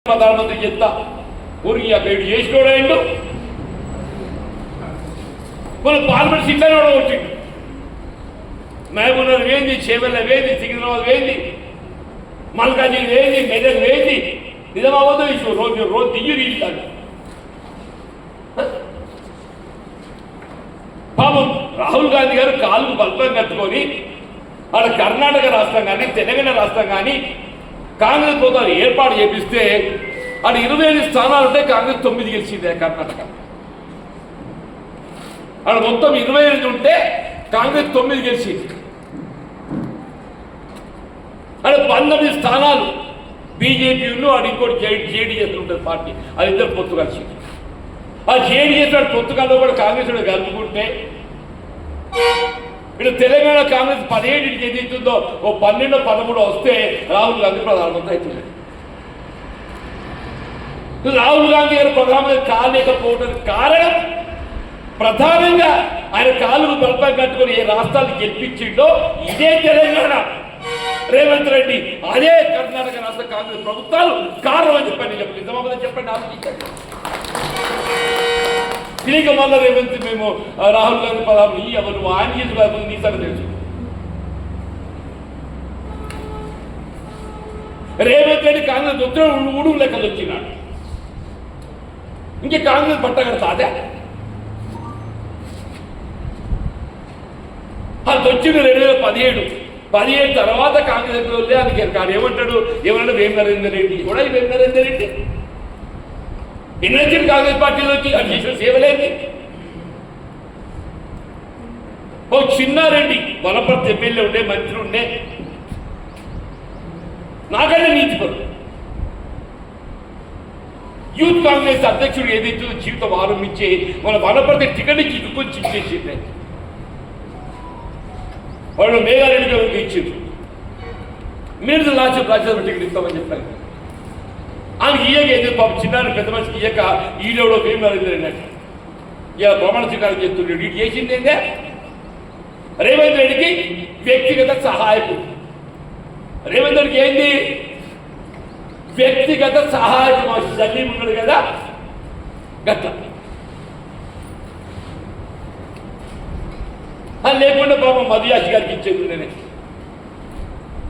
ప్రధానమంత్రి చెప్తా ఊరికి అక్కడ చేసుకోవడం మన పార్లమెంట్ సీట్లనే కూడా వచ్చిండు. మహబూబ్నగర్ వేయింది, చేవెళ్ళ వేయింది, సికింద్రాబాద్ వేయింది, మల్కాజిగిరి వేయింది, మెదక్ వేయింది. నిజామాబాద్ ఇష్యూ రోజు రోజు దియ్యి తీస్తాడు. పాపం రాహుల్ గాంధీ గారు కాలుకు బల్పం కట్టుకొని ఆడ కర్ణాటక రాష్ట్రం కానీ తెలంగాణ రాష్ట్రం కానీ కాంగ్రెస్ పోతారు ఏర్పాటు చేపిస్తే ఆడ 25 స్థానాలు ఉంటే కాంగ్రెస్ 9 గెలిచింది. కర్ణాటక ఆడ మొత్తం 25 ఉంటే కాంగ్రెస్ 9 గెలిచింది. ఆడ 19 స్థానాలు బీజేపీను ఆడ ఇంకోటి జేడీఎస్ ఉంటుంది పార్టీ, అది ఇద్దరు పొత్తు కలిసి ఆ జేడీఎస్ వాడు పొత్తుకాల్లో కూడా కాంగ్రెస్ కలుపుకుంటే ఇక్కడ తెలంగాణ కాంగ్రెస్ 17 ఏదైతుందో ఓ 12, 13 వస్తే రాహుల్ గాంధీ ప్రధానమంత్రి అవుతుంది. రాహుల్ గాంధీ గారు ప్రధానమంత్రి కాలేకపోవడానికి కారణం ప్రధానంగా ఆయన కాలుకు బల్పం కట్టుకొని ఏ రాష్ట్రాలు గెలిపించిండో ఇదే తెలంగాణ రేవంత్ రెడ్డి, అదే కర్ణాటక రాష్ట్ర కాంగ్రెస్ ప్రభుత్వాలు కారణం అని చెప్పండి. నిజామాబాద్ చెప్పండి, ఆలోచించండి. తిరిగి మళ్ళీ రేవంత్ మేము రాహుల్ గాంధీ పదాలు ఎవరు ఆయన చేసుకోవాలి నీ సంగతి తెలుసు. రేవంత్ రెడ్డి కాంగ్రెస్ వచ్చి ఉడుగు లెక్కలు వచ్చినాడు. ఇంకే కాంగ్రెస్ పట్టగడతాదే అది వచ్చింది 2017 తర్వాత కాంగ్రెస్ వెళ్ళి అది కాదు ఏమంటాడు, ఏమన్నా వేం నరేందర్ రెడ్డి కూడా వేం నరేందర్ రెడ్డి ఎన్నొచ్చింది కాంగ్రెస్ పార్టీలో వచ్చి అది చేసిన సేవలేంది. ఓ చిన్నారెడ్డి వనపర్తి ఎమ్మెల్యే ఉండే, మంత్రి ఉండే, నాకన్నా నీతిపరు యూత్ కాంగ్రెస్ అధ్యక్షుడు ఏదైతే జీవితం ఆరంభించి మన వనపర్తి టికెట్ ఇచ్చి ఇచ్చేసింది. వాళ్ళు మేఘారెడ్డి గారికి ఇచ్చింది. మీరు రాజ్యసభ టికెట్ ఇస్తామని చెప్పారు. ఆమెకి ఇయ్యక ఏదో పాపం చిన్నారి పెద్ద మనిషికి ఇయ్యక ఈడెవడో వేం నరేందర్ అన్నట్టు ఇలా ప్రమాణ స్వీకారం చేస్తున్నాడు. ఇది చేసింది ఏంటే రేవంత్ రెడ్డికి వ్యక్తిగత సహాయకుడు. రేవంత్ రెడ్డికి ఏంది వ్యక్తిగత సహాయకుడు. సలీం ఉన్నాడు కదా గట్ల లేకుండా పాపం మధుయాష్ గారికి ఇచ్చేది నేనే.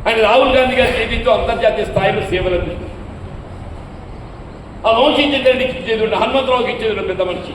ఆయన రాహుల్ గాంధీ గారికి ఏదైతే అంతర్జాతీయ స్థాయిలో సేవలు అందిస్తుంది. ఆ వంశీ రెడ్డికి ఇచ్చేది, హనుమంతరావుకి ఇచ్చేది పెద్ద మనిషి.